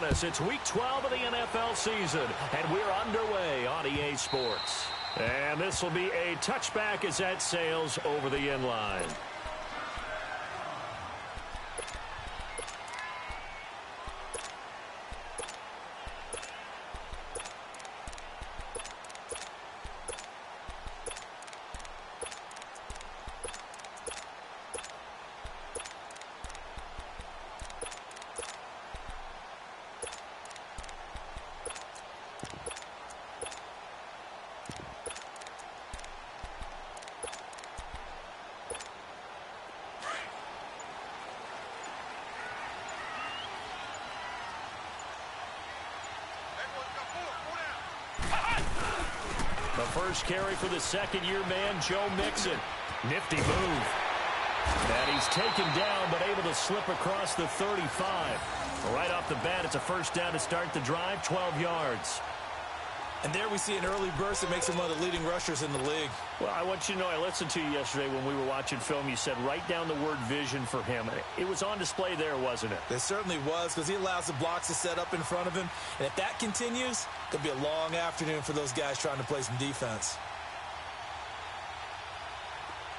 us. It's Week 12 of the NFL season, and we're underway on EA Sports. And this will be a touchback as that sails over the end line. The first carry for the second-year man, Joe Mixon. Nifty move. And he's taken down, but able to slip across the 35. Right off the bat, it's a first down to start the drive, 12 yards. And there we see an early burst that makes him one of the leading rushers in the league. Well, I want you to know, I listened to you yesterday when we were watching film. You said write down the word vision for him. It was on display there, wasn't it? It certainly was, because he allows the blocks to set up in front of him. And if that continues, it could be a long afternoon for those guys trying to play some defense.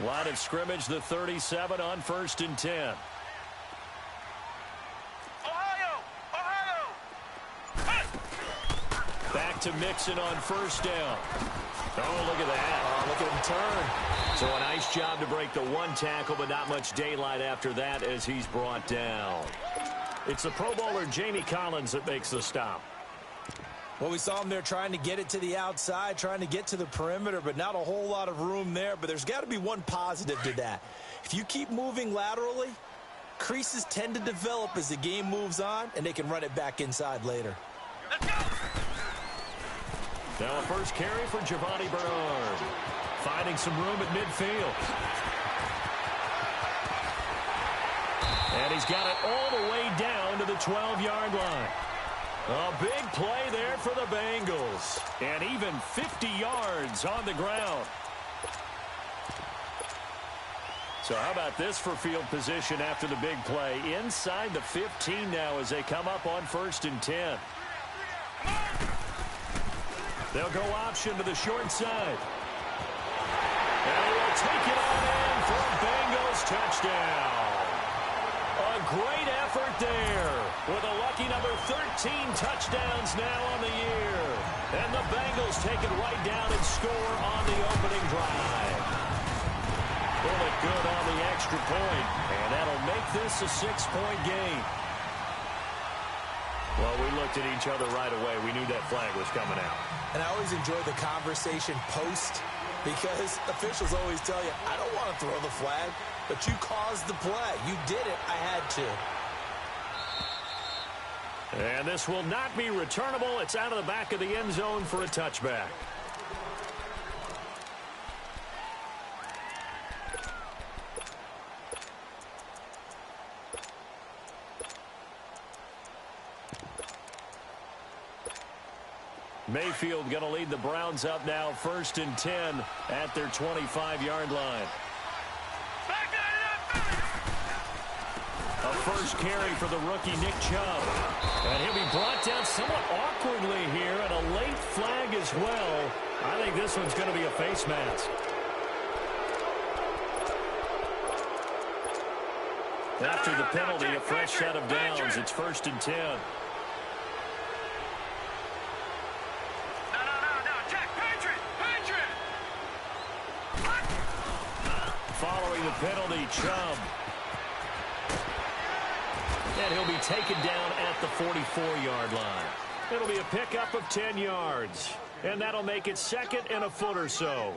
Line of scrimmage, the 37 on 1st and 10. Back to Mixon on first down. Oh, look at that. Oh, look at him turn. So a nice job to break the one tackle, but not much daylight after that as he's brought down. It's the Pro Bowler Jamie Collins that makes the stop. Well, we saw him there trying to get it to the outside, trying to get to the perimeter, but not a whole lot of room there. But there's got to be one positive to that. If you keep moving laterally, creases tend to develop as the game moves on, and they can run it back inside later. Let's go! Now a first carry for Giovanni Bernard. Finding some room at midfield. And he's got it all the way down to the 12-yard line. A big play there for the Bengals. And even 50 yards on the ground. So how about this for field position after the big play? Inside the 15 now as they come up on 1st and 10. They'll go option to the short side. And he will take it on in for a Bengals touchdown. A great effort there with a lucky number 13 touchdowns now on the year. And the Bengals take it right down and score on the opening drive. Pull it good on the extra point, and that'll make this a 6-point game. Well, we looked at each other right away. We knew that flag was coming out. And I always enjoy the conversation post, because officials always tell you, I don't want to throw the flag, but you caused the play. You did it. I had to. And this will not be returnable. It's out of the back of the end zone for a touchback. Mayfield going to lead the Browns up now, 1st and 10 at their 25-yard line. A first carry for the rookie Nick Chubb. And he'll be brought down somewhat awkwardly here, and a late flag as well. I think this one's going to be a face mask. After the penalty, a fresh set of downs. It's 1st and 10. Following the penalty, Chubb. And he'll be taken down at the 44-yard line. It'll be a pickup of 10 yards. And that'll make it 2nd and a foot or so.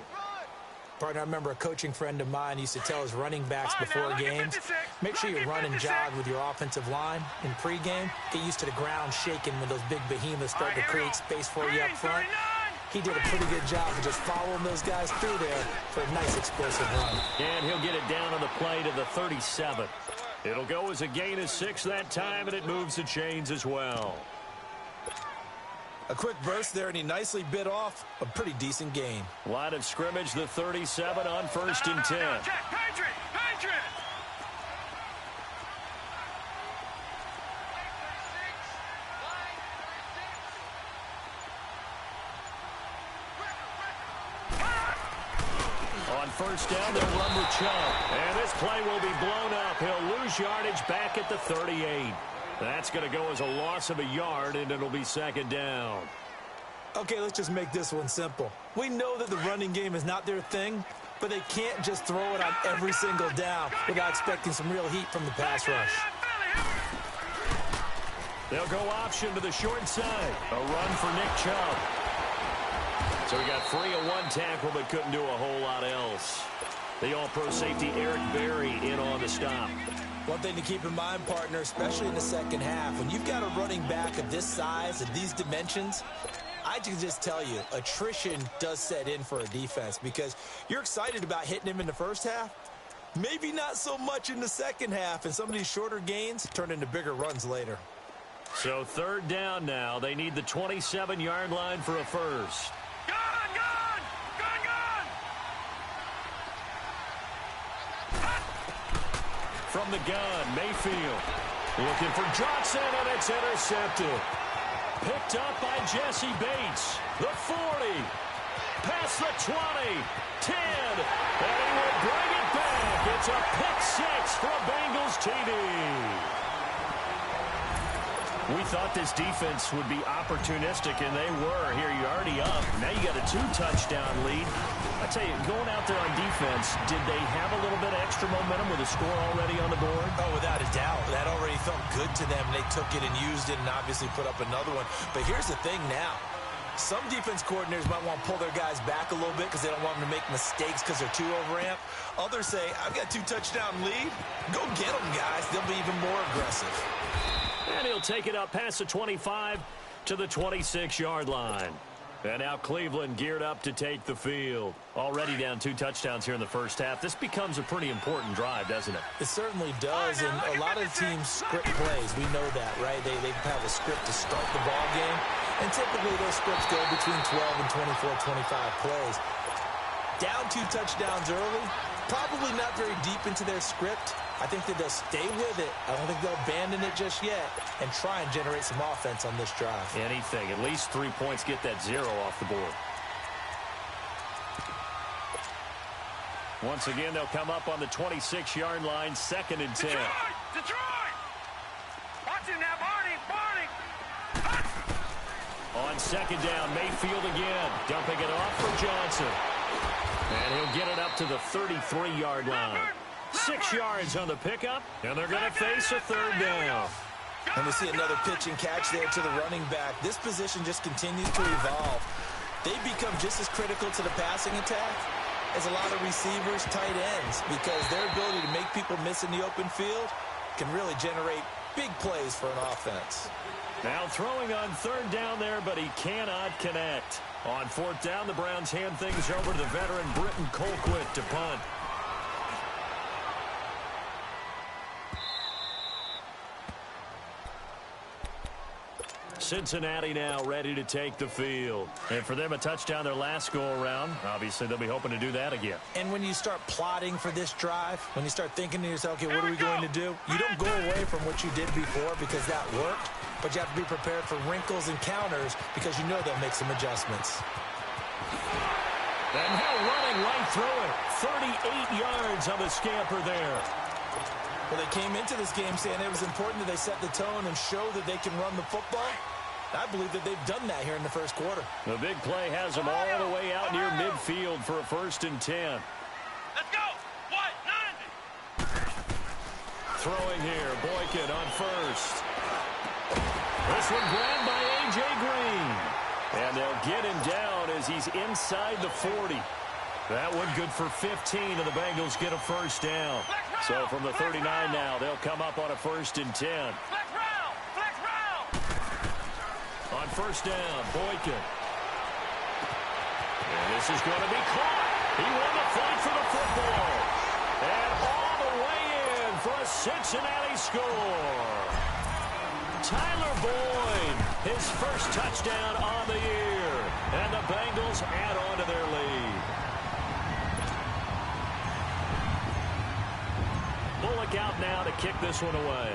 Partner, I remember a coaching friend of mine used to tell his running backs before games, make sure you run and jog with your offensive line in pregame. Get used to the ground shaking when those big behemoths start to create space for you up front. He did a pretty good job of just following those guys through there for a nice explosive run. And he'll get it down on the play to the 37. It'll go as a gain of 6 that time, and it moves the chains as well. A quick burst there, and he nicely bit off a pretty decent gain. Line of scrimmage, the 37 on 1st and 10. first down. They'll run with Chubb. And this play will be blown up. He'll lose yardage back at the 38. That's going to go as a loss of a yard, and it'll be second down. Okay, let's just make this one simple. We know that the running game is not their thing, but they can't just throw it on every single down without expecting some real heat from the pass rush. They'll go option to the short side. A run for Nick Chubb. So he got free of one tackle but couldn't do a whole lot else. The all-pro safety Eric Berry in on the stop. One thing to keep in mind, partner, especially in the second half, when you've got a running back of this size and these dimensions, I can just tell you, attrition does set in for a defense because you're excited about hitting him in the first half. Maybe not so much in the second half, and some of these shorter gains turn into bigger runs later. So third down now. They need the 27-yard line for a first. Gun! From the gun, Mayfield looking for Johnson, and it's intercepted. Picked up by Jesse Bates. The 40. Past the 20. 10. And he will bring it back. It's a pick six for Bengals TD. We thought this defense would be opportunistic, and they were. Here, you're already up. Now you got a 2-touchdown lead. I tell you, going out there on defense, did they have a little bit of extra momentum with a score already on the board? Oh, without a doubt. That already felt good to them. They took it and used it and obviously put up another one. But here's the thing now. Some defense coordinators might want to pull their guys back a little bit because they don't want them to make mistakes because they're too overamped. Others say, I've got a 2-touchdown lead. Go get them, guys. They'll be even more aggressive. And he'll take it up past the 25 to the 26-yard line. And now Cleveland geared up to take the field. Already down 2 touchdowns here in the first half. This becomes a pretty important drive, doesn't it? It certainly does, and a lot of teams script plays. We know that, right? They have a script to start the ball game, and typically those scripts go between 12 and 24, 25 plays. Down 2 touchdowns early, probably not very deep into their script. I think that they'll stay with it. I don't think they'll abandon it just yet and try and generate some offense on this drive. Anything. At least 3 points, get that 0 off the board. Once again, they'll come up on the 26-yard line, 2nd and 10. Detroit! Watch him now, Barney! On 2nd down, Mayfield again. Dumping it off for Johnson. And he'll get it up to the 33-yard line. 6 yards on the pickup, and they're going to face a 3rd down. And we see another pitch and catch there to the running back. This position just continues to evolve. They become just as critical to the passing attack as a lot of receivers, tight ends, because their ability to make people miss in the open field can really generate big plays for an offense. Now throwing on 3rd down there, but he cannot connect. On 4th down, the Browns hand things over to the veteran Britton Colquitt to punt. Cincinnati now ready to take the field. And for them, a touchdown their last go-around. Obviously, they'll be hoping to do that again. And when you start plotting for this drive, when you start thinking to yourself, okay, what are we going to do? You don't go away from what you did before because that worked, but you have to be prepared for wrinkles and counters because you know they'll make some adjustments. And now running right through it. 38 yards on the scamper there. Well, they came into this game saying it was important that they set the tone and show that they can run the football. I believe that they've done that here in the first quarter. The big play has them all the way out near midfield for a 1st and 10. Let's go! What? 90! Throwing here, Boykin on 1st. This one grabbed by A.J. Green. And they'll get him down as he's inside the 40. That one good for 15, and the Bengals get a 1st down. So from the 39 now, they'll come up on a 1st and 10. Flex round! Flex round! On 1st down, Boykin. And this is going to be caught. He won the fight for the football. And all the way in for a Cincinnati score. Tyler Boyd, his first touchdown on the year. And the Bengals add on to their lead. Bullock out now to kick this one away.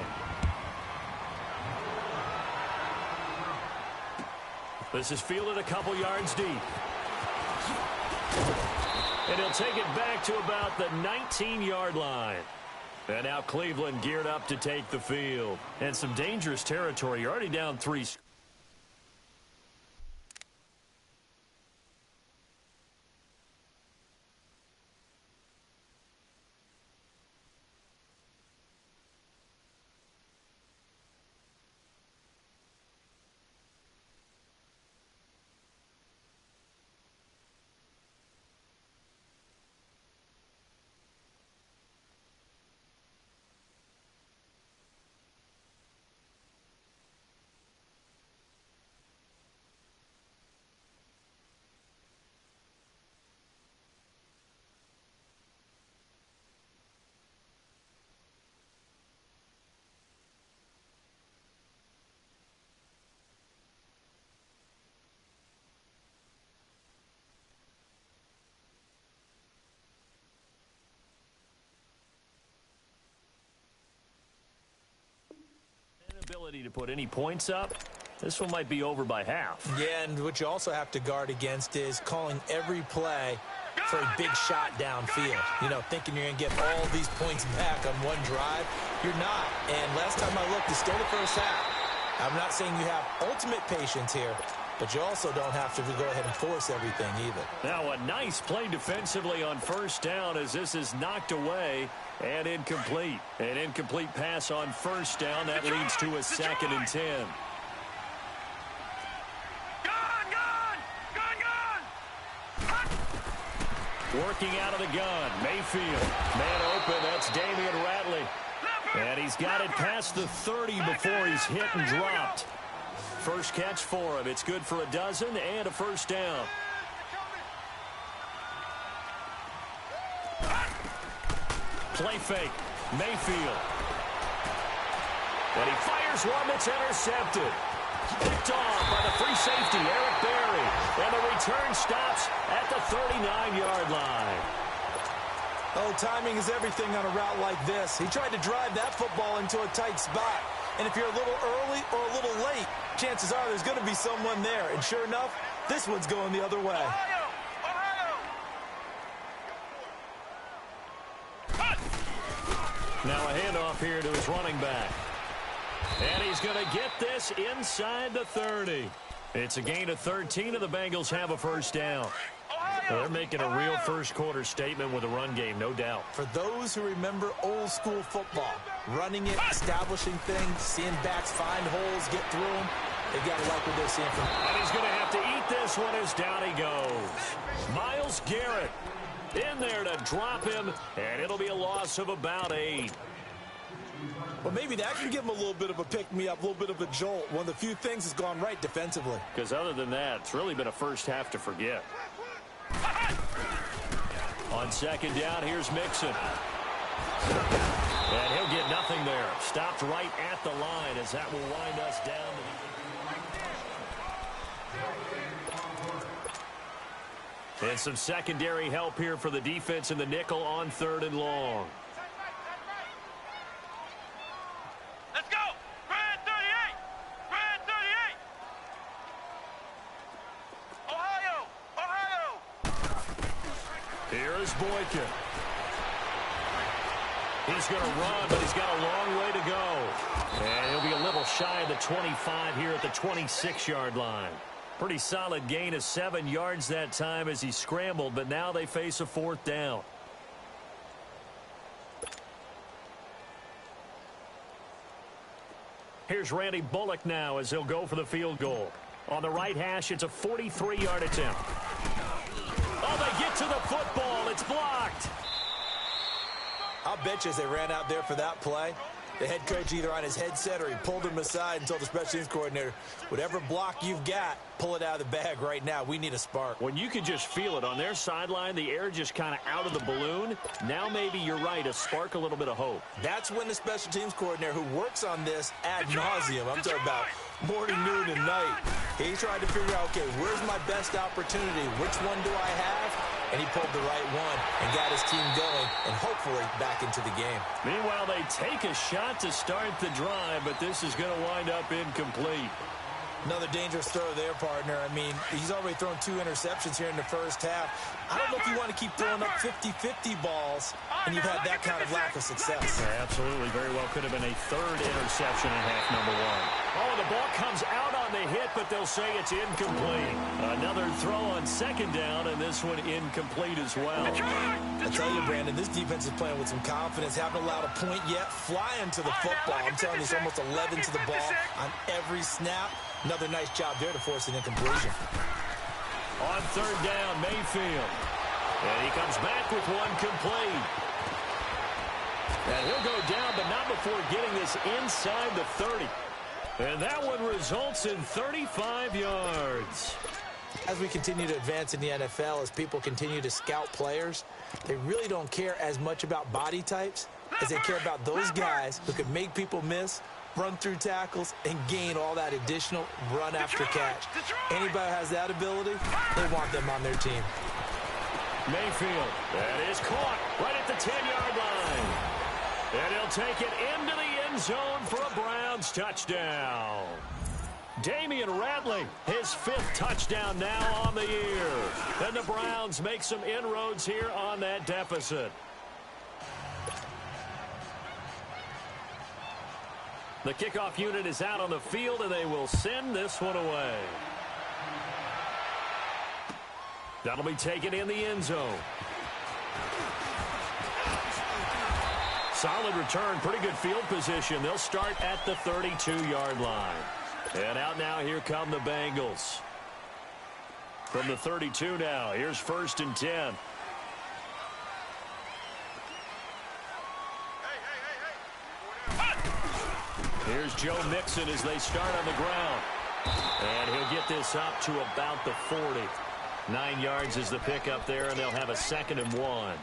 This is fielded a couple yards deep. And he'll take it back to about the 19-yard line. And now Cleveland geared up to take the field. And some dangerous territory. You're already down 3. Ability to put any points up. This one might be over by half. Yeah, and what you also have to guard against is calling every play for a big shot downfield. You know, thinking you're going to get all these points back on one drive. You're not. And last time I looked, it's still the first half. I'm not saying you have ultimate patience here, but you also don't have to go ahead and force everything either. Now a nice play defensively on first down as this is knocked away and incomplete. An incomplete pass on first down. That leads to a 2nd and 10. Working out of the gun. Mayfield. Man open. That's Damian Ratley. And he's got it past the 30 before he's hit and dropped. First catch for him. It's good for a dozen and a first down. Play fake. Mayfield. And he fires one that's intercepted. Picked off by the free safety, Eric Berry. And the return stops at the 39-yard line. Oh, timing is everything on a route like this. He tried to drive that football into a tight spot. And if you're a little early or a little late, chances are there's going to be someone there. And sure enough, this one's going the other way. Now a handoff here to his running back. And he's going to get this inside the 30. It's a gain of 13, and the Bengals have a first down. They're making a real first-quarter statement with a run game, no doubt. For those who remember old-school football, running it, establishing things, seeing backs find holes, get through them, they've got to like what they're seeing from him. And he's going to have to eat this one as down he goes. Myles Garrett in there to drop him, and it'll be a loss of about 8. Well, maybe that can give him a little bit of a pick-me-up, a little bit of a jolt. One of the few things that's gone right defensively. Because other than that, it's really been a first half to forget. On second down, here's Mixon. And he'll get nothing there. Stopped right at the line as that will wind us down. And some secondary help here for the defense in the nickel on 3rd and long. Let's go! Grand 38! Grand 38! Ohio! Ohio! Here's Boykin. He's going to run, but he's got a long way to go. And he'll be a little shy of the 25 here at the 26-yard line. Pretty solid gain of 7 yards that time as he scrambled, but now they face a 4th down. Here's Randy Bullock now as he'll go for the field goal. On the right hash, it's a 43-yard attempt. Oh, they get to the football. It's blocked. I'll bet you as they ran out there for that play, the head coach either on his headset or he pulled him aside and told the special teams coordinator, whatever block you've got, pull it out of the bag right now. We need a spark. When you can just feel it on their sideline, the air just kind of out of the balloon. Now maybe you're right, a spark, a little bit of hope. That's when the special teams coordinator who works on this ad nauseum, I'm talking about morning, noon, and night, he's trying to figure out, okay, where's my best opportunity? Which one do I have? And he pulled the right one and got his team going and hopefully back into the game. Meanwhile, they take a shot to start the drive, but this is going to wind up incomplete. Another dangerous throw there, partner. I mean, he's already thrown 2 interceptions here in the first half. I don't know if you want to keep throwing up 50-50 balls, and you've had that kind of lack of success. Yeah, absolutely. Very well could have been a 3rd interception in half number 1. Oh, the ball comes out on the hit, but they'll say it's incomplete. Another throw on 2nd down, and this one incomplete as well. I tell you, Brandon, this defense is playing with some confidence. Haven't allowed a point yet. Flying to the football. I'm telling you, it's almost 11 to the ball on every snap. Another nice job there to force an incompletion. On 3rd down, Mayfield. And he comes back with one complete. And he'll go down, but not before getting this inside the 30. And that one results in 35 yards. As we continue to advance in the NFL, as people continue to scout players, they really don't care as much about body types as they care about those guys who can make people miss, run through tackles, and gain all that additional run after catch. Anybody who has that ability, they want them on their team. Mayfield, that is caught right at the 10-yard line. And he'll take it into the end zone for a Browns touchdown. Damian Ratley, his 5th touchdown now on the year. And the Browns make some inroads here on that deficit. The kickoff unit is out on the field, and they will send this one away. That'll be taken in the end zone. Solid return, pretty good field position. They'll start at the 32-yard line. And out now, here come the Bengals. From the 32 now, here's 1st and 10. Here's Joe Mixon as they start on the ground. And he'll get this up to about the 40. 9 yards is the pickup there, and they'll have a 2nd and 1.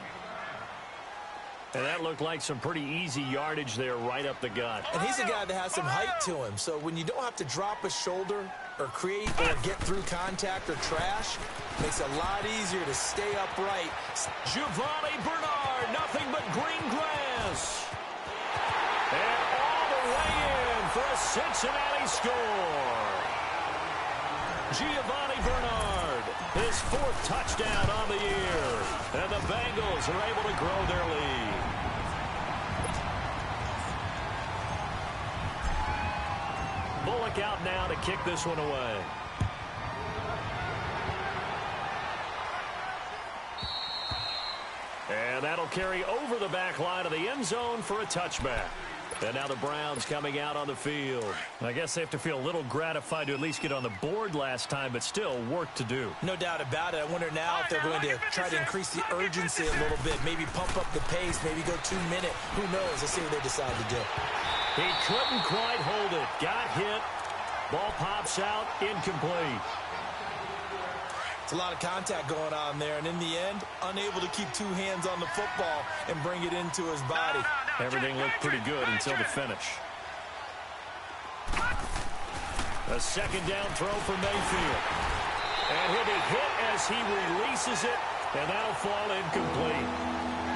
And that looked like some pretty easy yardage there right up the gut. And he's a guy that has some height to him, so when you don't have to drop a shoulder or create or get through contact or trash, it makes it a lot easier to stay upright. Giovanni Bernard, nothing but green grass. And all the way in for a Cincinnati score. Giovanni Bernard, his 4th touchdown on the year. And the Bengals are able to grow their lead. Bullock out now to kick this one away. And that'll carry over the back line of the end zone for a touchback. And now the Browns coming out on the field. I guess they have to feel a little gratified to at least get on the board last time, but still work to do. No doubt about it. I wonder now if they're going to try to increase the urgency a little bit, maybe pump up the pace, maybe go 2-minute. Who knows? Let's see what they decide to do. He couldn't quite hold it. Got hit. Ball pops out. Incomplete. It's a lot of contact going on there, and in the end, unable to keep 2 hands on the football and bring it into his body. Everything looked pretty good until the finish. A 2nd down throw for Mayfield. And he'll be hit as he releases it, and that'll fall incomplete.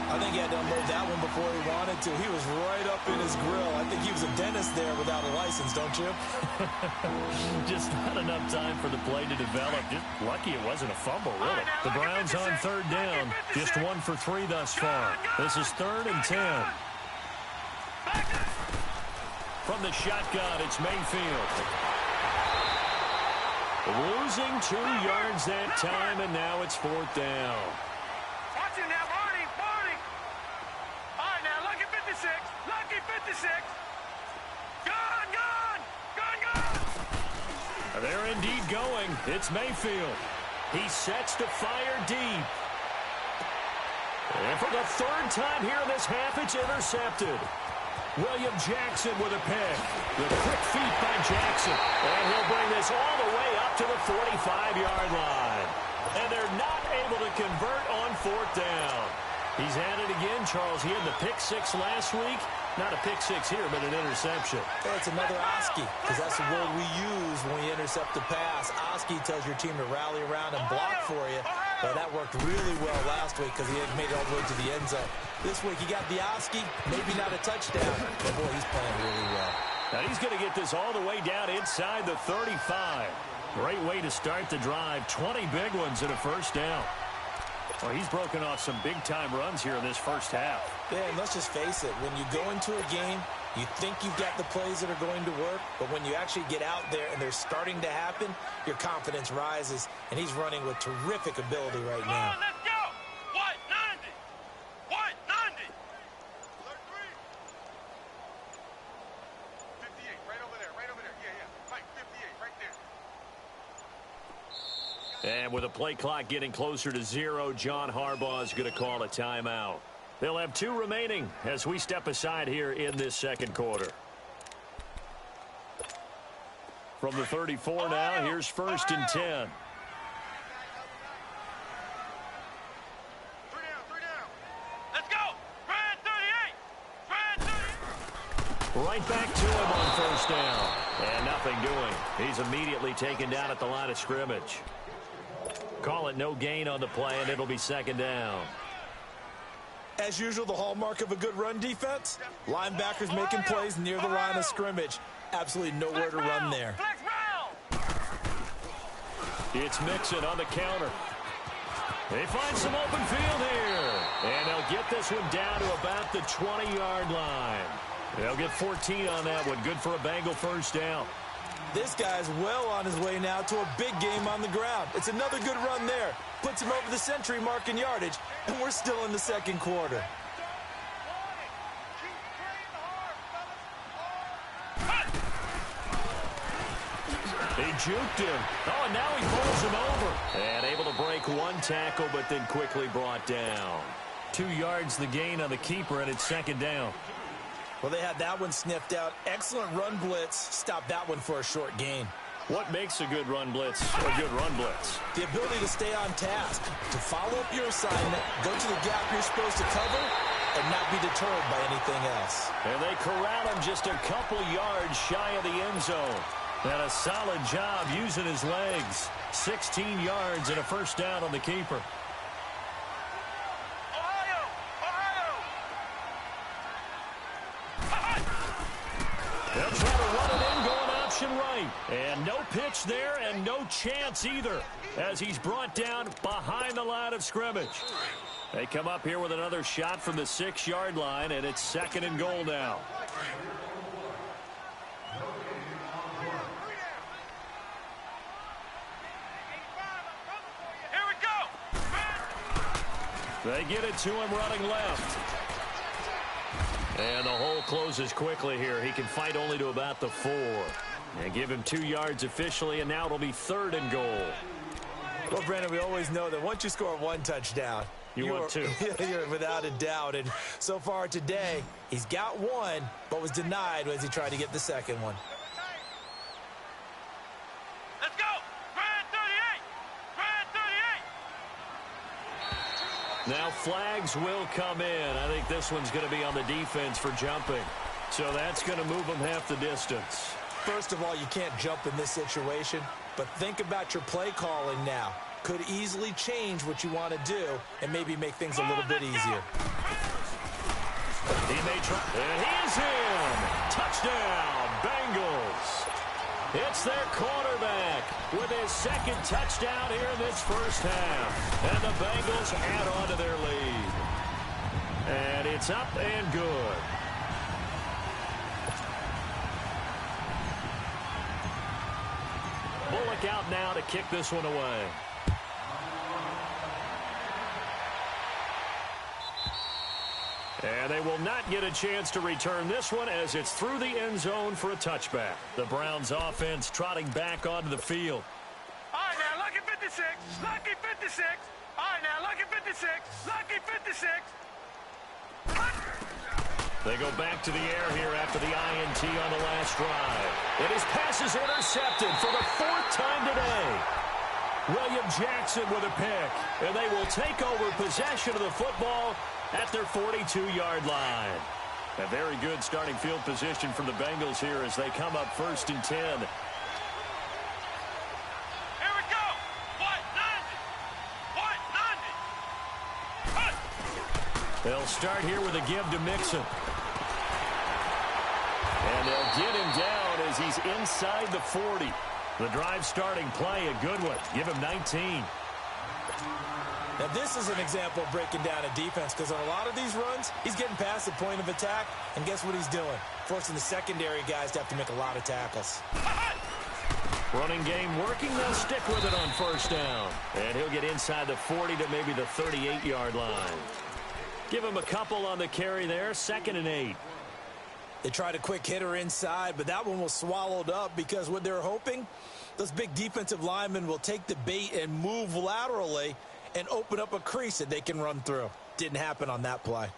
I think he had to unload that one before he wanted to. He was right up in his grill. I think he was a dentist there without a license, don't you? Just not enough time for the play to develop. Just lucky it wasn't a fumble, really. The Browns on 3rd down. Just 1 for 3 thus far. This is 3rd and 10. From the shotgun, it's Mayfield. Losing 2 yards that time, and now it's 4th down. Watch him now, Barney. All right, now, lucky 56. Lucky 56. Gone. They're indeed going. It's Mayfield. He sets to fire deep. And for the 3rd time here in this half, it's intercepted. William Jackson with a pick. The quick feet by Jackson. And he'll bring this all the way up to the 45-yard line. And they're not able to convert on 4th down. He's at it again, Charles. He had the pick 6 last week. Not a pick 6 here, but an interception. Hey, it's another Oski, because that's the word we use when we intercept the pass. Oski tells your team to rally around and block for you. But that worked really well last week because he had made it all the way to the end zone. This week he got the Oski, maybe not a touchdown, but boy, he's playing really well. And he's going to get this all the way down inside the 35. Great way to start the drive. 20 big ones and a first down. Well, he's broken off some big-time runs here in this first half. Yeah, and let's just face it. When you go into a game, you think you've got the plays that are going to work, but when you actually get out there and they're starting to happen, your confidence rises, and he's running with terrific ability right now. Come on, let's go! 190! 190! 58, right over there, right over there. Yeah, yeah. Mike, 58, right there. And with a play clock getting closer to 0, John Harbaugh is going to call a timeout. They'll have 2 remaining as we step aside here in this second quarter. From the 34 now, here's 1st and 10. 3 down. Let's go! Brad 38! Brad 38! Right back to him on 1st down. And nothing doing. He's immediately taken down at the line of scrimmage. Call it no gain on the play, and it'll be 2nd down. As usual, the hallmark of a good run defense, linebackers making plays near the line of scrimmage. Absolutely nowhere to run there. It's Mixon on the counter. They find some open field here. And they'll get this one down to about the 20-yard line. They'll get 14 on that one. Good for a Bengal first down. This guy's well on his way now to a big game on the ground. It's another good run there. Puts him over the century mark in yardage, and we're still in the second quarter. He juked him. Oh, and now he pulls him over. And able to break one tackle, but then quickly brought down. 2 yards the gain on the keeper, and it's 2nd down. Well, they had that one sniffed out. Excellent run blitz. Stopped that one for a short gain. What makes a good run blitz a good run blitz? The ability to stay on task, to follow up your assignment, go to the gap you're supposed to cover, and not be deterred by anything else. And they corral him just a couple yards shy of the end zone. And a solid job using his legs. 16 yards and a first down on the keeper. They'll try to run it in, going option right. And no pitch there and no chance either as he's brought down behind the line of scrimmage. They come up here with another shot from the 6-yard line, and it's 2nd and goal now. Here we go! They get it to him running left. And the hole closes quickly here. He can fight only to about the 4. And give him 2 yards officially, and now it'll be 3rd and goal. Well, Brandon, we always know that once you score 1 touchdown, you want 2. You're without a doubt. And so far today, he's got 1, but was denied as he tried to get the 2nd one. Let's go! Brad 38! Brad 38! Now flags will come in. I think this one's going to be on the defense for jumping. So that's going to move them half the distance. First of all, you can't jump in this situation, but think about your play calling now. Could easily change what you want to do and maybe make things a little bit easier. He may try. And he's in. Touchdown, Bengals. It's their quarterback with his 2nd touchdown here in this first half. And the Bengals add on to their lead. And it's up and good. Bullock out now to kick this one away. And they will not get a chance to return this one as it's through the end zone for a touchback. The Browns offense trotting back onto the field. All right, now, lucky 56. Lucky 56. All right, now, lucky 56. Lucky 56. They go back to the air here after the INT on the last drive. And his pass is intercepted for the 4th time today. William Jackson with a pick. And they will take over possession of the football at their 42-yard line. A very good starting field position for the Bengals here as they come up 1st and 10. Here we go. 190. 190. They'll start here with a give to Mixon. And they'll get him down as he's inside the 40. The drive starting play, a good one. Give him 19. Now, this is an example of breaking down a defense, because on a lot of these runs, he's getting past the point of attack, and guess what he's doing? Forcing the secondary guys to have to make a lot of tackles. Running game working. They'll stick with it on first down. And he'll get inside the 40 to maybe the 38-yard line. Give him a couple on the carry there. 2nd and 8. They tried a quick hitter inside, but that one was swallowed up because what they're hoping, those big defensive linemen will take the bait and move laterally and open up a crease that they can run through. Didn't happen on that play.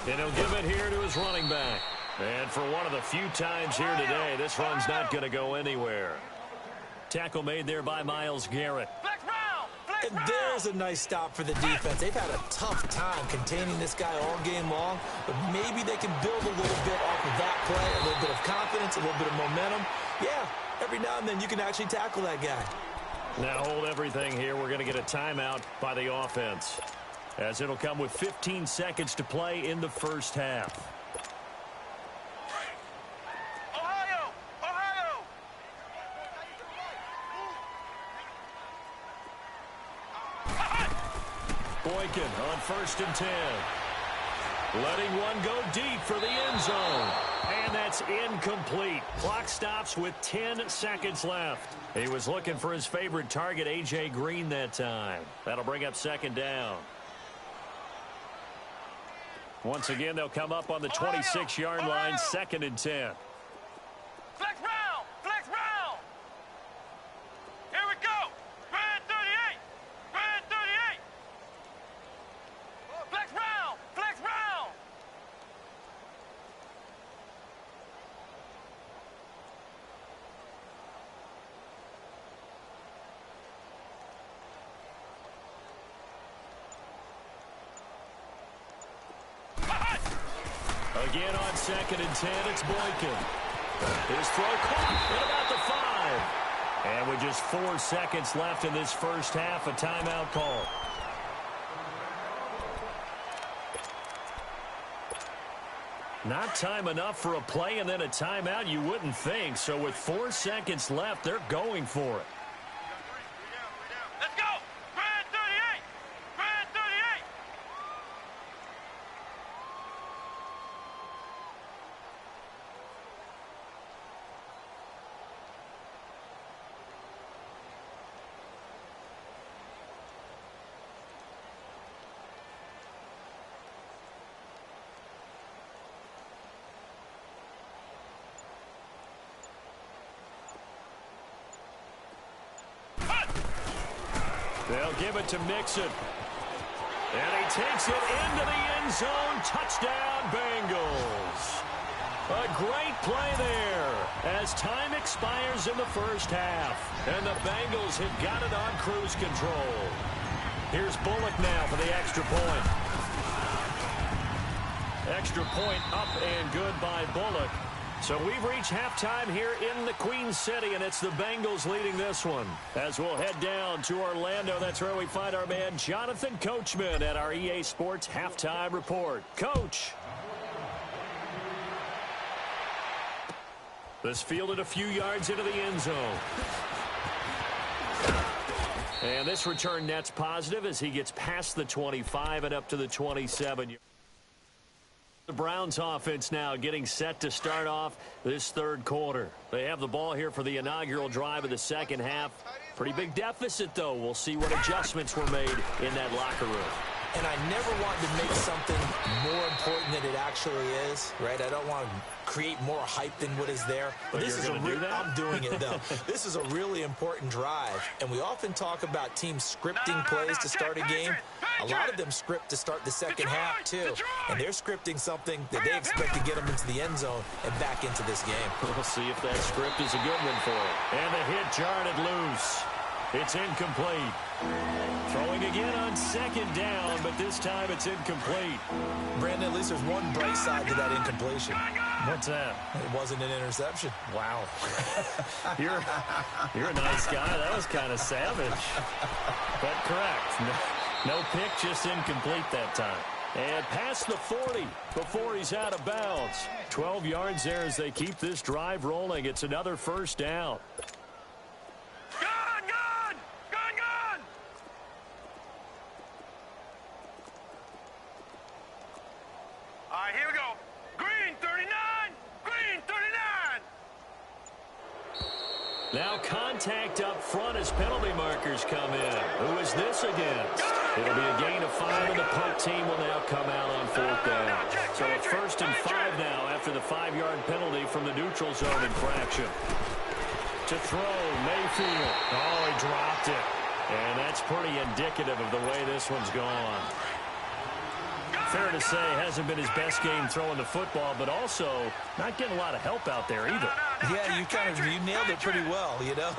And he'll give it here to his running back. And for one of the few times here today, this run's not going to go anywhere. Tackle made there by Myles Garrett. And there's a nice stop for the defense. They've had a tough time containing this guy all game long, but maybe they can build a little bit off of that play, a little bit of confidence, a little bit of momentum. Yeah, every now and then you can actually tackle that guy. Now hold everything here. We're going to get a timeout by the offense, as it'll come with 15 seconds to play in the first half. Boykin on 1st and 10. Letting one go deep for the end zone. And that's incomplete. Clock stops with 10 seconds left. He was looking for his favorite target, A.J. Green, that time. That'll bring up 2nd down. Once again, they'll come up on the 26-yard line, 2nd and 10. Flex round! Flex round! Here we go! Grand 38! Grand 38! Flex round! Flex round! Again on 2nd and 10, it's Boykin. His throw caught at about the 5. And with just 4 seconds left in this first half, a timeout call. Not time enough for a play and then a timeout, you wouldn't think. So with 4 seconds left, they're going for it. Let's go! Grand 38! Grand 38! They'll give it to Mixon. And he takes it into the end zone. Touchdown, Bengals. A great play there as time expires in the first half. And the Bengals have got it on cruise control. Here's Bullock now for the extra point. Extra point up and good by Bullock. So we've reached halftime here in the Queen City, and it's the Bengals leading this one. As we'll head down to Orlando, that's where we find our man Jonathan Coachman at our EA Sports Halftime Report. Coach. This fielded a few yards into the end zone. And this return net's positive as he gets past the 25 and up to the 27. The Browns offense now getting set to start off this third quarter. They have the ball here for the inaugural drive of the second half. Pretty big deficit, though. We'll see what adjustments were made in that locker room. And I never want to make something more important than it actually is, right? I don't want to create more hype than what is there. But this is I'm doing it, though. This is a really important drive. And we often talk about teams scripting plays to start a game. A lot of them script to start the second half, too. And they're scripting something that they expect to get them into the end zone and back into this game. We'll see if that script is a good one for it. And the hit jarred it loose. It's incomplete. Throwing again on second down, but this time it's incomplete. Brandon, at least there's one bright side to that incompletion. What's that? It wasn't an interception. Wow. You're a nice guy. That was kind of savage. But correct. No pick, just incomplete that time. And past the 40 before he's out of bounds. 12 yards there as they keep this drive rolling. It's another first down. Gun, gun! Gun, gun! All right, here we go. Green 39! Green 39! Now contact up front as penalty markers come in. Who is this against? It'll be a gain of 5, and the punt team will now come out on 4th down. So a 1st and 5 now after the 5-yard penalty from the neutral zone infraction. To throw, Mayfield. Oh, he dropped it. And that's pretty indicative of the way this one's gone. Fair to say, hasn't been his best game throwing the football, but also not getting a lot of help out there either. Yeah, you nailed it pretty well, you know.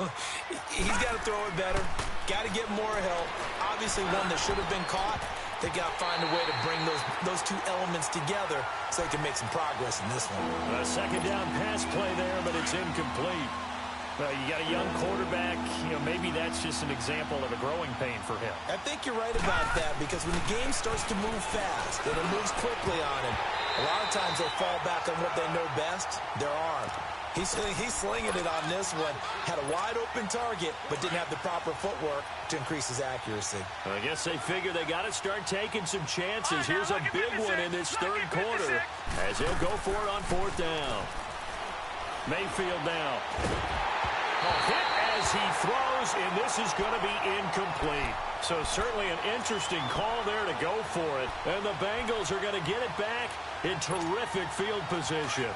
He's got to throw it better, got to get more help. Obviously one that should have been caught. They got to find a way to bring those two elements together so they can make some progress in this one. A second down pass play there, but it's incomplete. You got a young quarterback. You know, maybe that's just an example of a growing pain for him. I think you're right about that, because when the game starts to move fast and it moves quickly on him, a lot of times they fall back on what they know best, their arm. He's slinging it on this one. Had a wide-open target, but didn't have the proper footwork to increase his accuracy. I guess they figure they got to start taking some chances. Here's a big one in this third quarter as he'll go for it on 4th down. Mayfield now. Hit as he throws, and this is going to be incomplete. So certainly an interesting call there to go for it. And the Bengals are going to get it back in terrific field position.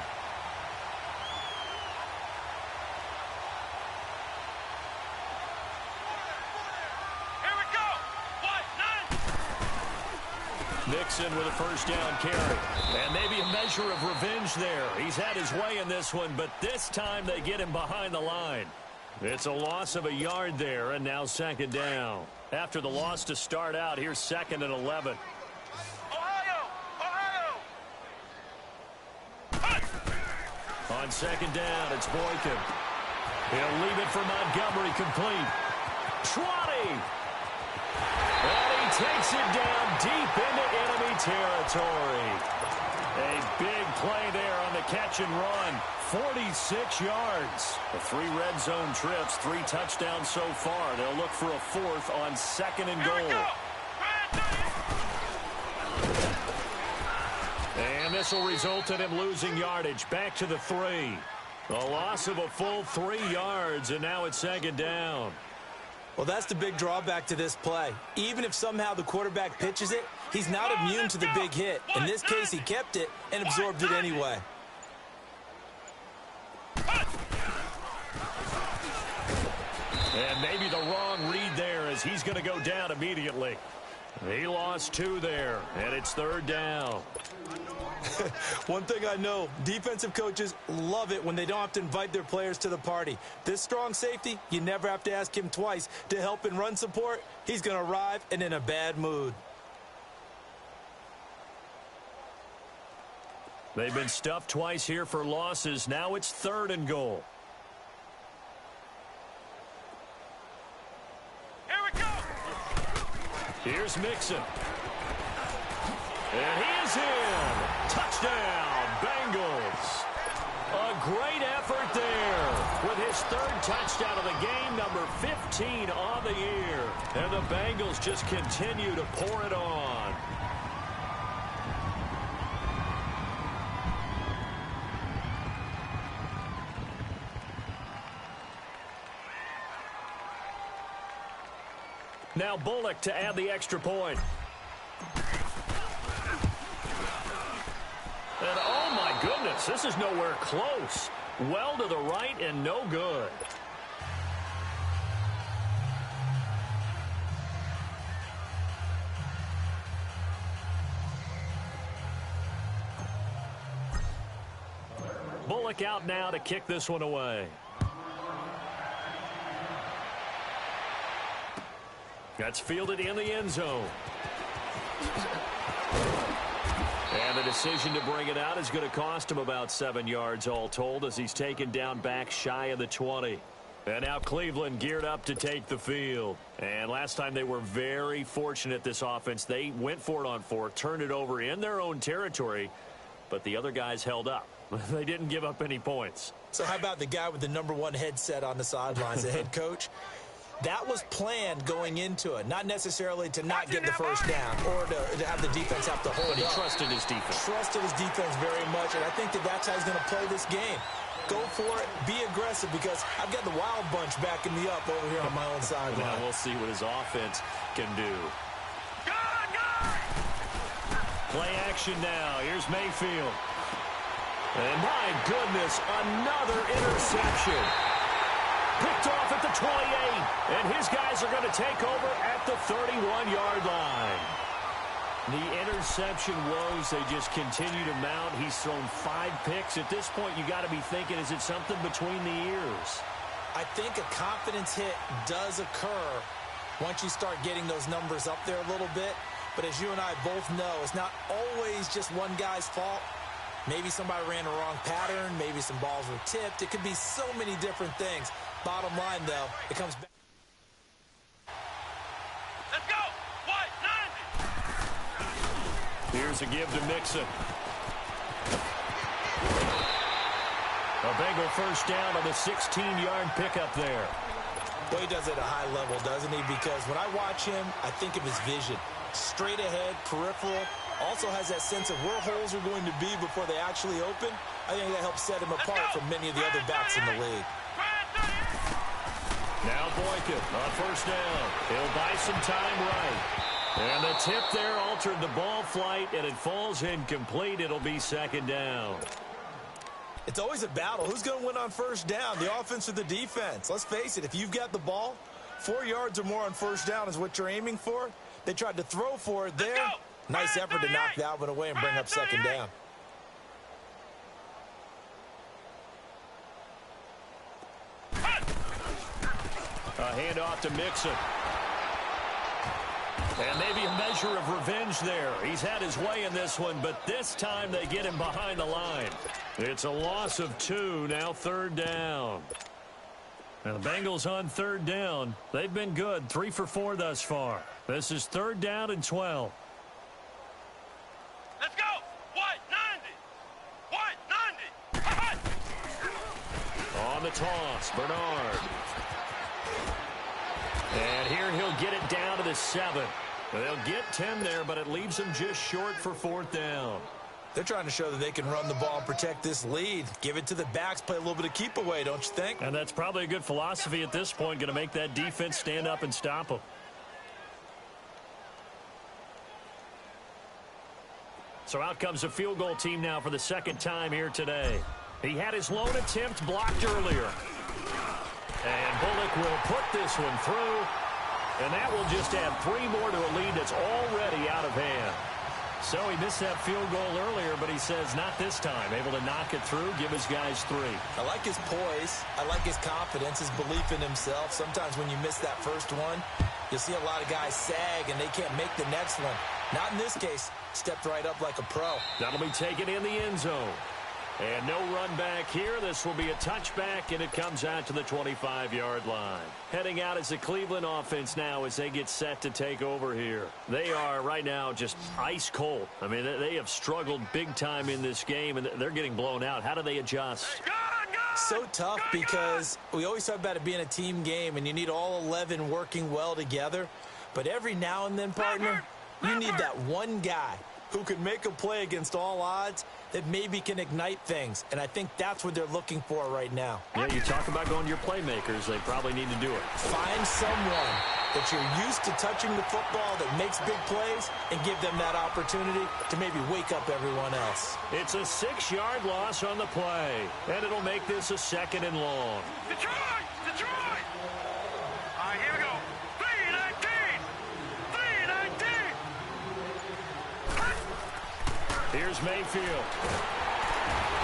Here we go! Mixon with a first down carry. And maybe a measure of revenge there. He's had his way in this one, but this time they get him behind the line. It's a loss of a yard there, and now second down. After the loss to start out, here's 2nd and 11. On second down, it's Boykin. He'll leave it for Montgomery complete. 20! And he takes it down deep into enemy territory. A big play there on the catch and run. 46 yards. The 3 red zone trips, 3 touchdowns so far. They'll look for a 4th on 2nd and goal. And this will result in him losing yardage. Back to the 3. A loss of a full 3 yards, and now it's second down. Well, that's the big drawback to this play. Even if somehow the quarterback pitches it, he's not immune to the big hit. In this case, he kept it and absorbed it anyway. And maybe the wrong read there as he's going to go down immediately. He lost 2 there, and it's 3rd down. One thing I know, defensive coaches love it when they don't have to invite their players to the party. This strong safety, you never have to ask him twice to help in run support. He's going to arrive and in a bad mood. They've been stuffed twice here for losses. Now it's 3rd and goal. Here we go! Here's Mixon. And he is in. Touchdown, Bengals. A great effort there with his 3rd touchdown of the game, number 15 on the year. And the Bengals just continue to pour it on. Now Bullock to add the extra point. And oh my goodness, this is nowhere close. Well to the right and no good. Bullock out now to kick this one away. That's fielded in the end zone. And the decision to bring it out is going to cost him about 7 yards all told as he's taken down back shy of the 20. And now Cleveland geared up to take the field. And last time they were very fortunate, this offense. They went for it on 4, turned it over in their own territory, but the other guys held up. They didn't give up any points. So how about the guy with the #1 headset on the sidelines, the head coach? That was planned going into it, not necessarily to not get the first down or to have the defense have to hold But he up. trusted his defense. Trusted his defense very much, and I think that's how he's going to play this game. Go for it, be aggressive, because I've got the wild bunch backing me up over here on my own sideline. Now we'll see what his offense can do. Play action now. Here's Mayfield. And my goodness, another interception. Picked off at the 28, and his guys are going to take over at the 31-yard line. The interception woes, they just continue to mount. He's thrown 5 picks. At this point, you got to be thinking, is it something between the ears? I think a confidence hit does occur once you start getting those numbers up there a little bit. But as you and I both know, it's not always just one guy's fault. Maybe somebody ran the wrong pattern. Maybe some balls were tipped. It could be so many different things. Bottom line, though, it comes back. Let's go. What? 90. Here's a give to Mixon. A Bengal first down on the 16-yard pickup there. Well, he does it at a high level, doesn't he? Because when I watch him, I think of his vision. Straight ahead, peripheral. Also has that sense of where holes are going to be before they actually open. I think that helps set him apart from many of the other backs in the league. Now Boykin on first down. He'll buy some time right. And the tip there altered the ball flight, and it falls incomplete. It'll be second down. It's always a battle. Who's going to win on first down, the offense or the defense? Let's face it, if you've got the ball, 4 yards or more on first down is what you're aiming for. They tried to throw for it there. Nice effort to knock that one away and bring up second down. A handoff to Mixon. And maybe a measure of revenge there. He's had his way in this one, but this time they get him behind the line. It's a loss of 2, now third down. And the Bengals on third down. They've been good, 3 for 4 thus far. This is third down and 12. Let's go. What? 90. What? 90. On the toss, Bernard. And here he'll get it down to the 7. They'll get 10 there, but it leaves them just short for fourth down. They're trying to show that they can run the ball and protect this lead. Give it to the backs, play a little bit of keep away, don't you think? And that's probably a good philosophy at this point, going to make that defense stand up and stop them. So out comes a field goal team now for the second time here today. He had his lone attempt blocked earlier. And Bullock will put this one through. And that will just add 3 more to a lead that's already out of hand. So he missed that field goal earlier, but he says not this time. Able to knock it through, give his guys 3. I like his poise. I like his confidence, his belief in himself. Sometimes when you miss that first one, you'll see a lot of guys sag and they can't make the next one. Not in this case. Stepped right up like a pro. That'll be taken in the end zone. And no run back here. This will be a touchback, and it comes out to the 25-yard line. Heading out is the Cleveland offense now as they get set to take over here. They are right now just ice cold. I mean, they have struggled big time in this game, and they're getting blown out. How do they adjust? So tough because we always talk about it being a team game, and you need all 11 working well together. But every now and then, partner, you need that one guy who can make a play against all odds that maybe can ignite things. And I think that's what they're looking for right now. Yeah, you talk about going to your playmakers. They probably need to do it. Find someone that you're used to touching the football that makes big plays and give them that opportunity to maybe wake up everyone else. It's a 6-yard loss on the play, and it'll make this a second and long. Detroit! Detroit! All right, here we go. 3-19! 3-19! Here's Mayfield.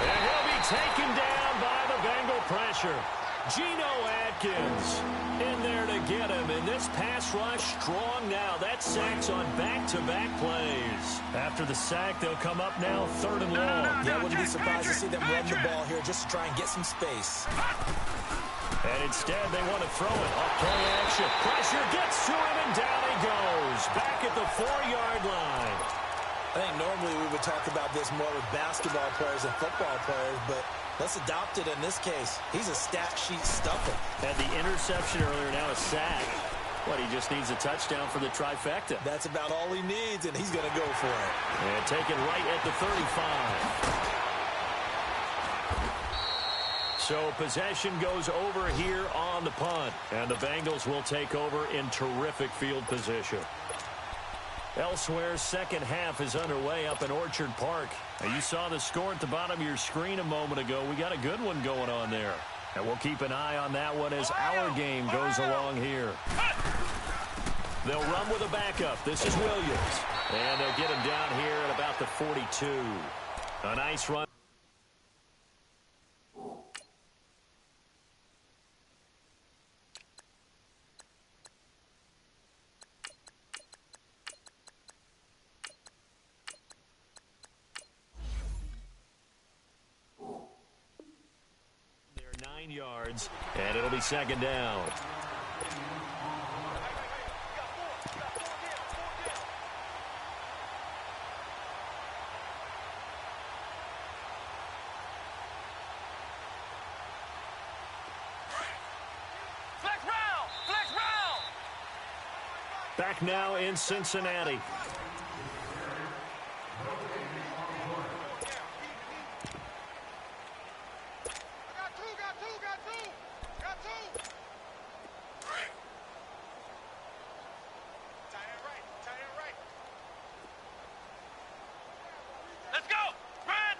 And he'll be taken down by the Bengal pressure. Geno Atkins in there to get him. And this pass rush strong now. That sack's on back-to-back plays. After the sack, they'll come up now 3rd and long. Yeah, I wouldn't be surprised to see them run the ball here just to try and get some space. And instead, they want to throw it. Off play action. Pressure gets to him, and down he goes. Back at the 4-yard line. I think normally we would talk about this more with basketball players and football players, but let's adopt it in this case. He's a stat sheet stuffer. Had the interception earlier, now a sack. What, he just needs a touchdown for the trifecta. That's about all he needs, and he's going to go for it. And taken right at the 35. So possession goes over here on the punt. And the Bengals will take over in terrific field position. Elsewhere, second half is underway up in Orchard Park. Now, you saw the score at the bottom of your screen a moment ago. We got a good one going on there. And we'll keep an eye on that one as our game goes along here. They'll run with a backup. This is Williams. And they'll get him down here at about the 42. A nice run. They're 9 yards, and it'll be second down. Back now in Cincinnati. Let's go. Ryan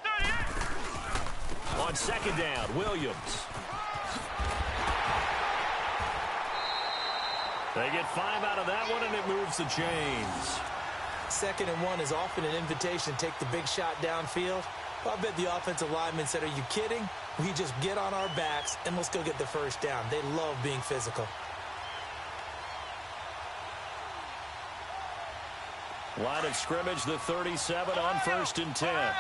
38. On second down, Williams. They get 5 out of that one, and it moves the chains. 2nd and 1 is often an invitation to take the big shot downfield. I bet the offensive lineman said, are you kidding? We just get on our backs, and let's go get the first down. They love being physical. Line of scrimmage, the 37 on 1st and 10.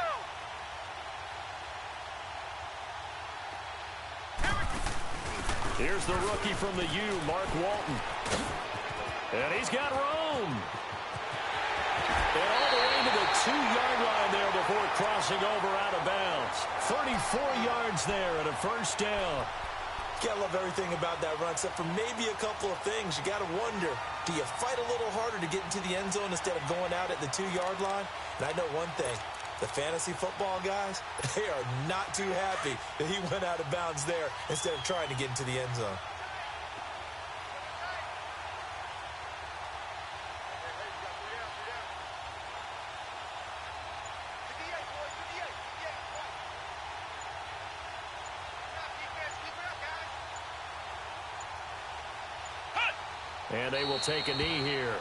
Here's the rookie from the U, Mark Walton. And he's got room. And all the way to the 2-yard line there before crossing over out of bounds. 34 yards there and a first down. You gotta love everything about that run, except for maybe a couple of things. You gotta wonder, do you fight a little harder to get into the end zone instead of going out at the 2-yard line? And I know one thing. The fantasy football guys, they are not too happy that he went out of bounds there instead of trying to get into the end zone. And they will take a knee here.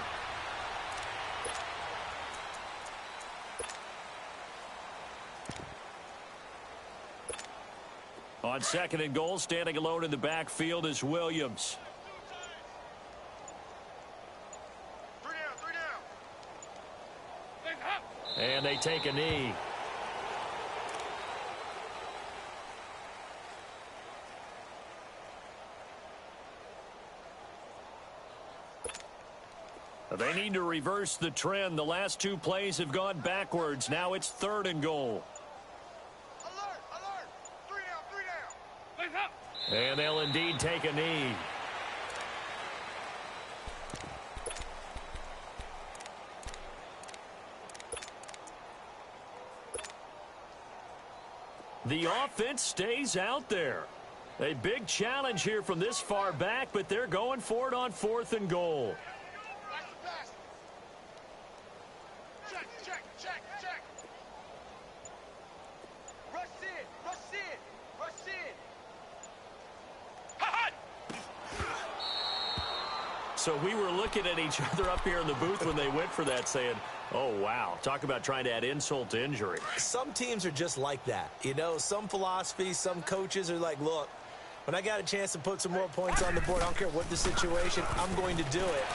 On 2nd and goal, standing alone in the backfield is Williams. 3 down. And they take a knee. They need to reverse the trend. The last 2 plays have gone backwards. Now it's 3rd and goal. Alert. 3 down. And they'll indeed take a knee. The offense stays out there. A big challenge here from this far back, but they're going for it on 4th and goal. Check. Rush in. So we were looking at each other up here in the booth when they went for that saying, oh, wow, talk about trying to add insult to injury. Some teams are just like that. You know, some philosophies, some coaches are like, look, when I got a chance to put some more points on the board, I don't care what the situation, I'm going to do it.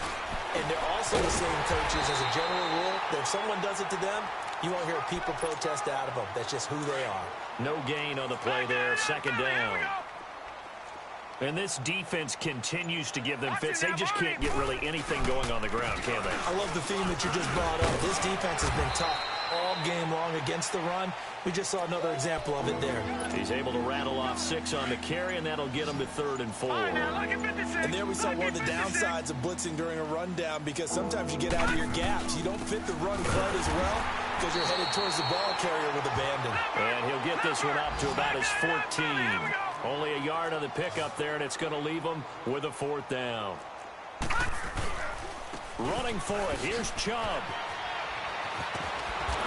And they're also the same coaches as a general rule that if someone does it to them, you won't hear people protest out of them. That's just who they are. No gain on the play there, second down. And this defense continues to give them fits. They just can't get really anything going on the ground, can they? I love the theme that you just brought up. This defense has been tough all game long against the run. We just saw another example of it there. He's able to rattle off 6 on the carry, and that'll get him to 3rd and 4. And there we saw one of the downsides of blitzing during a rundown, because sometimes you get out of your gaps. You don't fit the run quite as well because you're headed towards the ball carrier with abandon. And he'll get this one up to about his 14. Only a yard on the pickup there, and it's going to leave him with a 4th down. Running for it, here's Chubb.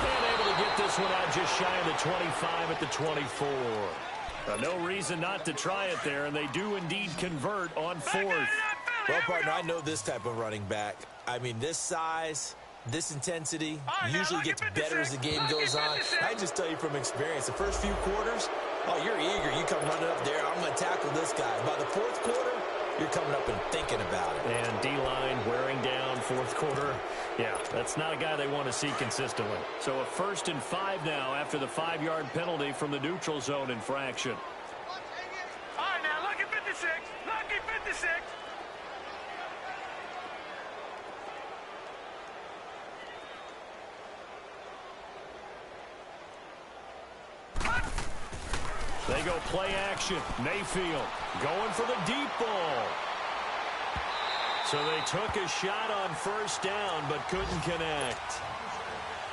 And able to get this one out just shy of the 25 at the 24. No reason not to try it there, and they do indeed convert on 4th. Well, partner, I know this type of running back. I mean, this size, this intensity usually gets better as the game goes on. I just tell you from experience, the first few quarters, oh, you're eager. You come running up there, I'm going to tackle this guy. By the 4th quarter, you're coming up and thinking about it. And D-line wearing down 4th quarter. Yeah, that's not a guy they want to see consistently. So a 1st and 5 now after the 5-yard penalty from the neutral zone infraction. All right, now, lucky 56. Lucky 56. They go play action. Mayfield going for the deep ball. So they took a shot on 1st down, but couldn't connect.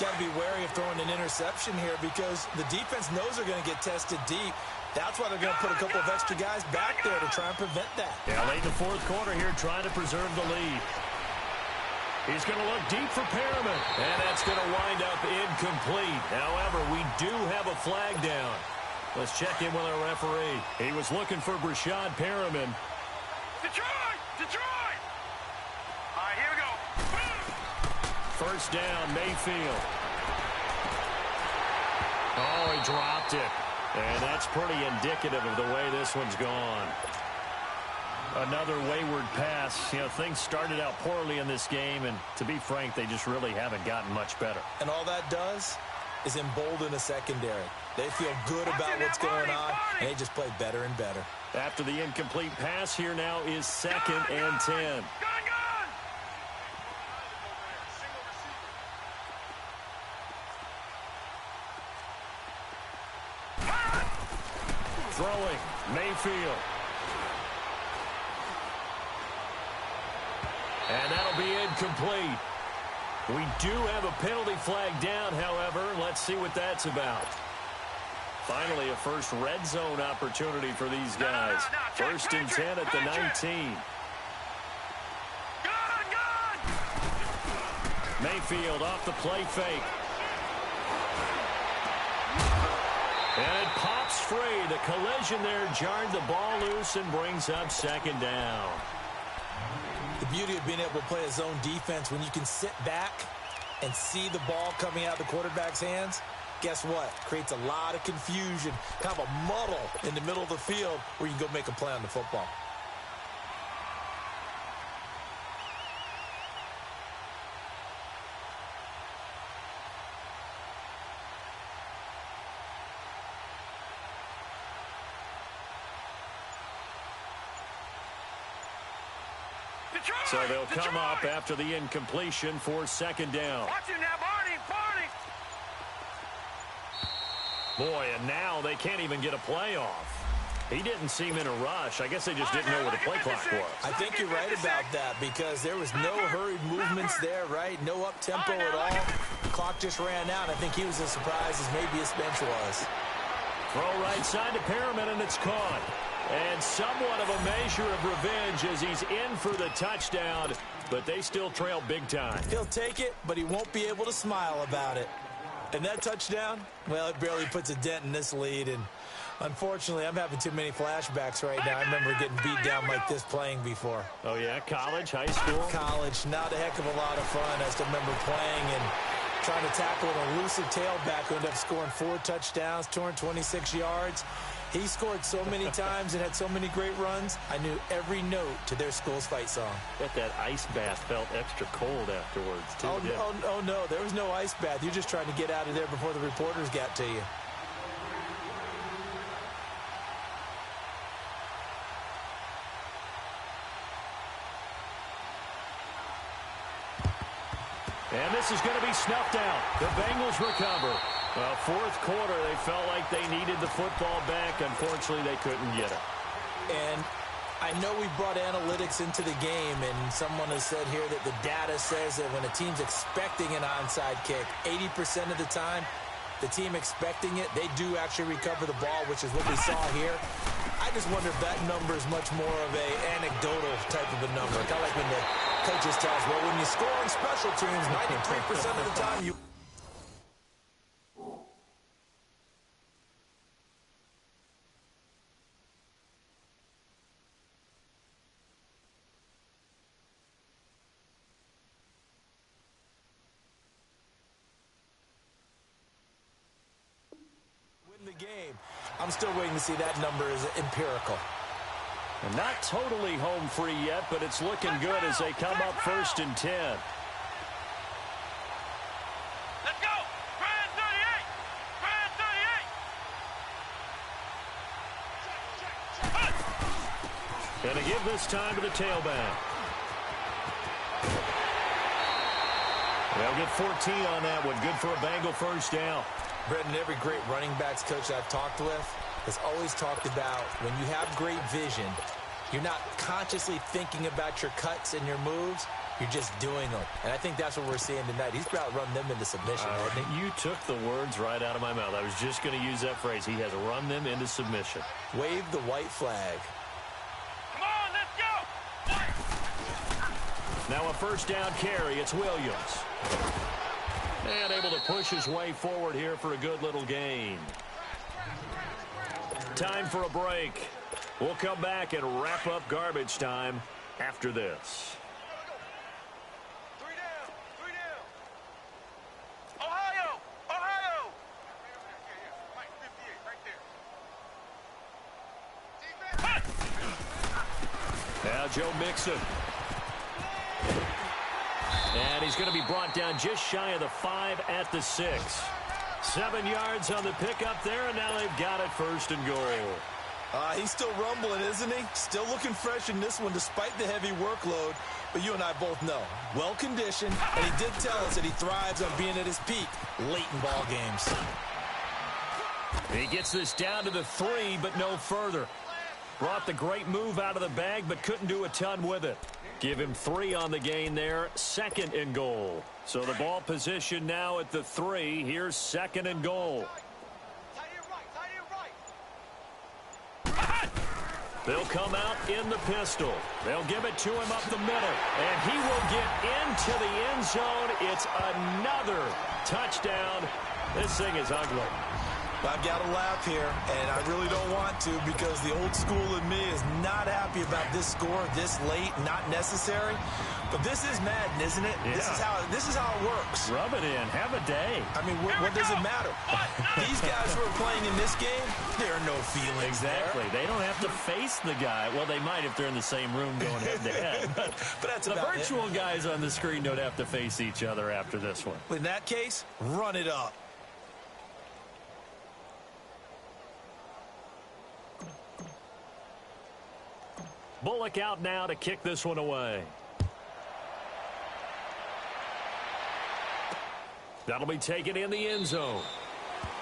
Got to be wary of throwing an interception here because the defense knows they're going to get tested deep. That's why they're going to put a couple of extra guys back there to try and prevent that. Yeah, late in the 4th quarter here, trying to preserve the lead. He's going to look deep for Perriman, and that's going to wind up incomplete. However, we do have a flag down. Let's check in with our referee. He was looking for Brashad Perriman. Detroit! Detroit! All right, here we go. 1st down, Mayfield. Oh, he dropped it. And that's pretty indicative of the way this one's gone. Another wayward pass. You know, things started out poorly in this game, and to be frank, they just really haven't gotten much better. And all that does is embolden the secondary. They feel good about what's going on, and they just play better and better. After the incomplete pass, here now is 2nd and 10. Throwing, Mayfield. And that'll be incomplete. We do have a penalty flag down, however. Let's see what that's about. Finally, a first red zone opportunity for these guys. 1st and 10 at the 19. Mayfield off the play fake. And it pops free. The collision there jarred the ball loose and brings up 2nd down. The beauty of being able to play a zone defense when you can sit back and see the ball coming out of the quarterback's hands, guess what? Creates a lot of confusion, kind of a muddle in the middle of the field where you can go make a play on the football. So they'll come up after the incompletion for 2nd down. Watch him now, Barney, Barney. Boy, and now they can't even get a play off. He didn't seem in a rush. I guess they just didn't know where the play clock was. I think you're right about that because there was no hurried movements there, right? No up-tempo at all. The clock just ran out. I think he was as surprised as maybe his bench was. Throw right side to Perriman, and it's caught. And somewhat of a measure of revenge as he's in for the touchdown, but they still trail big time. He'll take it, but he won't be able to smile about it. And that touchdown, well, it barely puts a dent in this lead. And unfortunately, I'm having too many flashbacks right now. I remember getting beat down like this playing before. Oh, yeah? College, high school? College, not a heck of a lot of fun. I still remember playing and trying to tackle an elusive tailback who ended up scoring 4 touchdowns, 226 yards. He scored so many times and had so many great runs, I knew every note to their school's fight song. Bet that ice bath felt extra cold afterwards, too. Oh, no, there was no ice bath. You're just trying to get out of there before the reporters got to you. And this is going to be snuffed out. The Bengals recover. Well, fourth quarter, they felt like they needed the football back. Unfortunately, they couldn't get it. And I know we brought analytics into the game, and someone has said here that the data says that when a team's expecting an onside kick, 80% of the time, the team expecting it, they do actually recover the ball, which is what we saw here. I just wonder if that number is much more of a anecdotal type of a number. Kind of like when the coaches tell us, well, when you score on special teams, 93% of the time you... the game. I'm still waiting to see that number is empirical. And not totally home free yet, but it's looking good as they come up 1st and 10. Let's go! Grand 38! Grand 38! Gonna give this time to the tailback. They'll get 14 on that one. Good for a Bengal first down. Brendan, every great running backs coach I've talked with has always talked about when you have great vision, you're not consciously thinking about your cuts and your moves. You're just doing them. And I think that's what we're seeing tonight. He's about to run them into submission, hasn't he? You took the words right out of my mouth. I was just going to use that phrase. He has run them into submission. Wave the white flag. Come on, let's go! Now a first down carry. It's Williams. And able to push his way forward here for a good little gain. Time for a break. We'll come back and wrap up garbage time after this. 3 down, 3 down. Ohio, Ohio. Right, 58, right there. Now Joe Mixon. And he's going to be brought down just shy of the 5 at the 6. 7 yards on the pickup there, and now they've got it 1st and goal. He's still rumbling, isn't he? Still looking fresh in this one despite the heavy workload. But you and I both know, well-conditioned, and he did tell us that he thrives on being at his peak late in ball games. He gets this down to the 3, but no further. Brought the great move out of the bag, but couldn't do a ton with it. Give him 3 on the gain there, 2nd and goal. So the ball position now at the 3. Here's 2nd and goal. They'll come out in the pistol. They'll give it to him up the middle. And he will get into the end zone. It's another touchdown. This thing is ugly. I've got to laugh here, and I really don't want to because the old school in me is not happy about this score this late, not necessary. But this is Madden, isn't it? Yeah. This is how it works. Rub it in. Have a day. I mean, what does it matter? These guys who are playing in this game, there are no feelings Exactly. there. They don't have to face the guy. Well, they might if they're in the same room going head-to-head. But that's the about virtual guys on the screen don't have to face each other after this one. In that case, run it up. Bullock out now to kick this one away. That'll be taken in the end zone.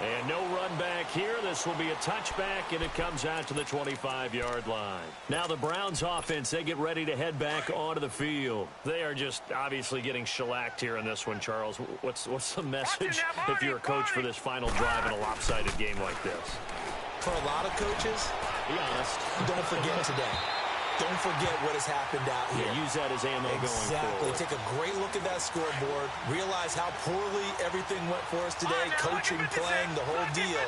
And no run back here. This will be a touchback, and it comes out to the 25-yard line. Now the Browns offense, they get ready to head back onto the field. They are just obviously getting shellacked here in this one, Charles. What's the message if you're a coach for this final drive in a lopsided game like this? For a lot of coaches, Be honest. don't forget today. Don't forget what has happened out here. Yeah, use that as ammo going Exactly. forward. Take a great look at that scoreboard. Realize how poorly everything went for us today. Coaching, playing, the whole deal.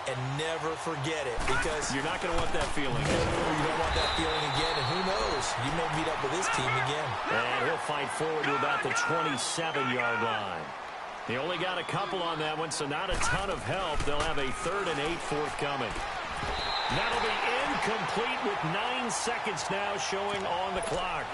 And never forget it because You're not going to want that feeling. you don't want that feeling again. And who knows? You may meet up with this team again. And he'll fight forward to about the 27-yard line. He only got a couple on that one, so not a ton of help. They'll have a 3rd and 8 forthcoming. That'll be incomplete with 9 seconds now showing on the clock.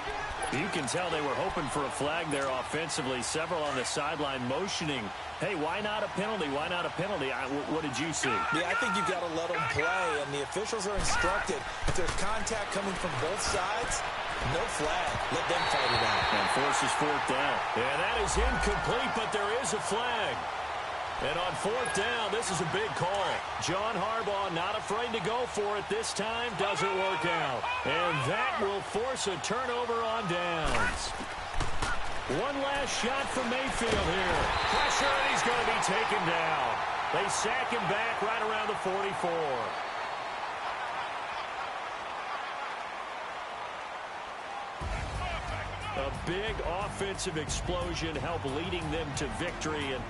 You can tell they were hoping for a flag there offensively. Several on the sideline motioning, hey, why not a penalty? Why not a penalty? What did you see? Yeah, I think you've got to let them play, and the officials are instructed. If there's contact coming from both sides, no flag. Let them fight it out. And forces 4th down. And that is incomplete, but there is a flag. And on 4th down, this is a big call. John Harbaugh not afraid to go for it this time. Doesn't work out. And that will force a turnover on downs. One last shot for Mayfield here. Pressure, and he's going to be taken down. They sack him back right around the 44. A big offensive explosion helped leading them to victory. And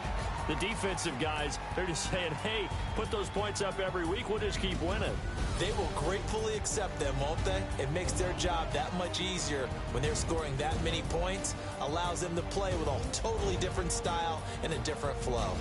the defensive guys, they're just saying, hey, put those points up every week. We'll just keep winning. They will gratefully accept them, won't they? It makes their job that much easier when they're scoring that many points. Allows them to play with a totally different style and a different flow.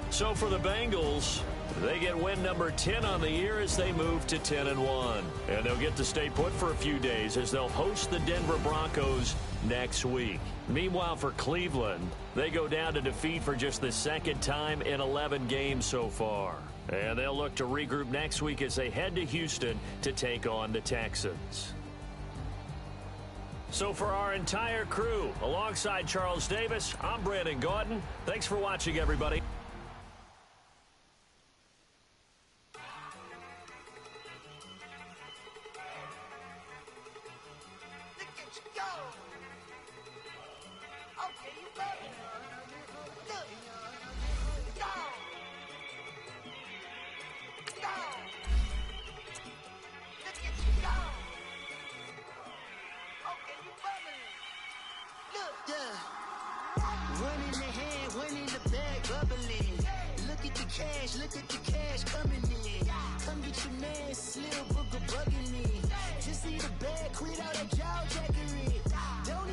So for the Bengals, they get win number 10 on the year as they move to 10-1. And they'll get to stay put for a few days as they'll host the Denver Broncos next week. Meanwhile, for Cleveland, they go down to defeat for just the 2nd time in 11 games so far. And they'll look to regroup next week as they head to Houston to take on the Texans. So for our entire crew, alongside Charles Davis, I'm Brandon Gaudin. Thanks for watching, everybody. Look at the cash coming in. Come get your man, Slim Booker bugging me. Just see the bag, quit all that jaw jackery. Don't